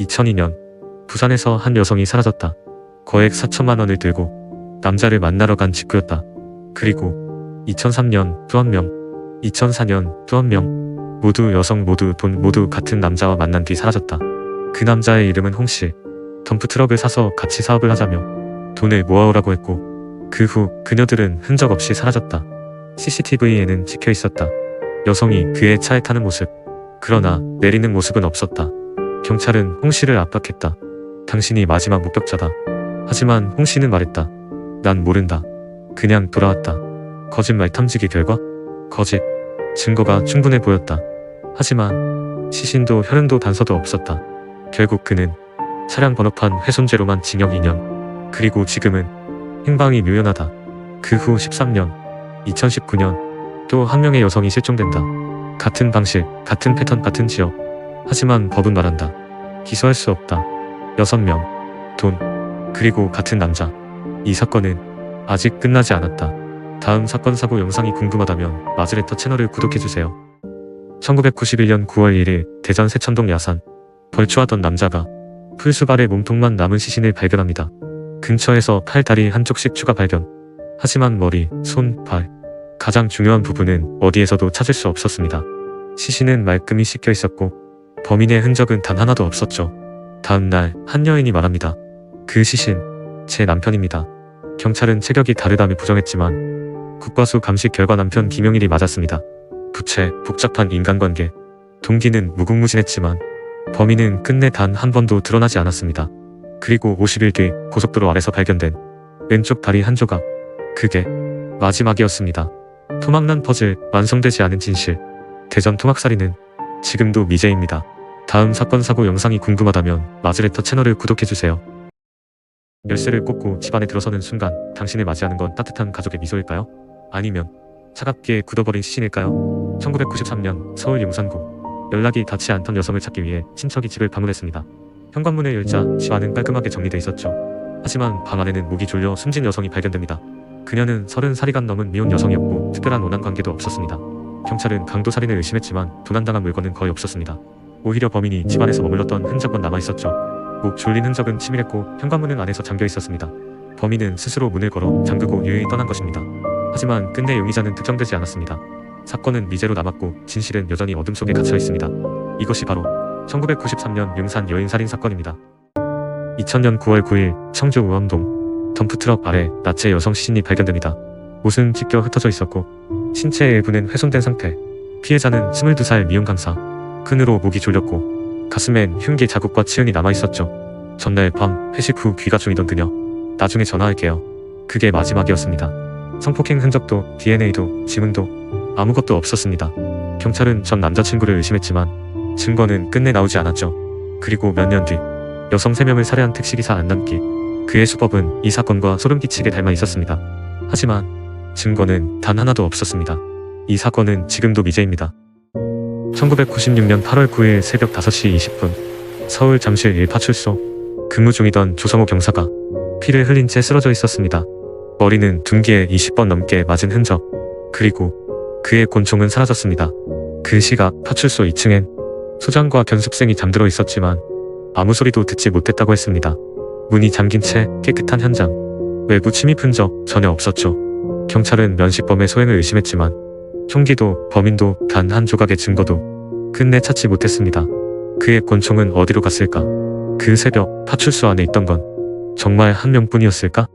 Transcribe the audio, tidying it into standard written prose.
2002년 부산에서 한 여성이 사라졌다. 거액 4천만 원을 들고 남자를 만나러 간 직후였다. 그리고 2003년 또 한 명, 2004년 또 한 명, 모두 여성, 모두 돈, 모두 같은 남자와 만난 뒤 사라졌다. 그 남자의 이름은 홍씨. 덤프트럭을 사서 같이 사업을 하자며 돈을 모아오라고 했고, 그 후 그녀들은 흔적 없이 사라졌다. CCTV에는 찍혀 있었다. 여성이 그의 차에 타는 모습. 그러나 내리는 모습은 없었다. 경찰은 홍씨를 압박했다. 당신이 마지막 목격자다. 하지만 홍씨는 말했다. 난 모른다. 그냥 돌아왔다. 거짓말 탐지기 결과 거짓. 증거가 충분해 보였다. 하지만 시신도 혈흔도 단서도 없었다. 결국 그는 차량 번호판 훼손죄로만 징역 2년. 그리고 지금은 행방이 묘연하다. 그 후 13년, 2019년 또 한 명의 여성이 실종된다. 같은 방식, 같은 패턴, 같은 지역. 하지만 법은 말한다. 기소할 수 없다. 6명, 돈, 그리고 같은 남자. 이 사건은 아직 끝나지 않았다. 다음 사건 사고 영상이 궁금하다면 마즈레터 채널을 구독해주세요. 1991년 9월 1일 대전 세천동 야산. 벌초하던 남자가 풀숲 아래 몸통만 남은 시신을 발견합니다. 근처에서 팔, 다리 한쪽씩 추가 발견. 하지만 머리, 손, 발, 가장 중요한 부분은 어디에서도 찾을 수 없었습니다. 시신은 말끔히 씻겨 있었고 범인의 흔적은 단 하나도 없었죠. 다음 날 한 여인이 말합니다. 그 시신, 제 남편입니다. 경찰은 체격이 다르다며 부정했지만 국과수 감식 결과 남편 김용일이 맞았습니다. 부채, 복잡한 인간관계, 동기는 무궁무진했지만 범인은 끝내 단 한 번도 드러나지 않았습니다. 그리고 50일 뒤 고속도로 아래서 발견된 왼쪽 다리 한 조각. 그게 마지막이었습니다. 토막난 퍼즐, 완성되지 않은 진실. 대전 토막살인은 지금도 미제입니다. 다음 사건 사고 영상이 궁금하다면 마즈레터 채널을 구독해주세요. 열쇠를 꽂고 집안에 들어서는 순간 당신을 맞이하는 건 따뜻한 가족의 미소일까요? 아니면 차갑게 굳어버린 시신일까요? 1993년 서울 용산구. 연락이 닿지 않던 여성을 찾기 위해 친척이 집을 방문했습니다. 현관문을 열자 집안은 깔끔하게 정리돼 있었죠. 하지만 방 안에는 목이 졸려 숨진 여성이 발견됩니다. 그녀는 30살이간 넘은 미혼 여성이었고 특별한 원한 관계도 없었습니다. 경찰은 강도 살인을 의심했지만 도난당한 물건은 거의 없었습니다. 오히려 범인이 집안에서 머물렀던 흔적만 남아있었죠. 목 졸린 흔적은 치밀했고 현관문은 안에서 잠겨 있었습니다. 범인은 스스로 문을 걸어 잠그고 유유히 떠난 것입니다. 하지만 끝내 용의자는 특정되지 않았습니다. 사건은 미제로 남았고 진실은 여전히 어둠 속에 갇혀 있습니다. 이것이 바로 1993년 용산 여인 살인 사건입니다. 2000년 9월 9일 청주 우암동 덤프트럭 아래 나체 여성 시신이 발견됩니다. 옷은 찢겨 흩어져 있었고 신체의 일부는 훼손된 상태. 피해자는 22살 미용 강사. 끈으로 목이 졸렸고 가슴엔 흉기 자국과 치흔이 남아있었죠. 전날 밤 회식 후 귀가 중이던 그녀. 나중에 전화할게요. 그게 마지막이었습니다. 성폭행 흔적도 DNA도 지문도 아무것도 없었습니다. 경찰은 전 남자친구를 의심했지만 증거는 끝내 나오지 않았죠. 그리고 몇 년 뒤 여성 3명을 살해한 택시기사 안남기. 그의 수법은 이 사건과 소름끼치게 닮아 있었습니다. 하지만 증거는 단 하나도 없었습니다. 이 사건은 지금도 미제입니다. 1996년 8월 9일 새벽 5시 20분 서울 잠실 1파출소 근무 중이던 조성호 경사가 피를 흘린 채 쓰러져 있었습니다. 머리는 둔기에 20번 넘게 맞은 흔적. 그리고 그의 권총은 사라졌습니다. 그 시각 파출소 2층엔 소장과 견습생이 잠들어 있었지만 아무 소리도 듣지 못했다고 했습니다. 문이 잠긴 채 깨끗한 현장. 외부 침입 흔적 전혀 없었죠. 경찰은 면식범의 소행을 의심했지만 흉기도 범인도 단 한 조각의 증거도 끝내 찾지 못했습니다. 그의 권총은 어디로 갔을까? 그 새벽 파출소 안에 있던 건 정말 한 명뿐이었을까?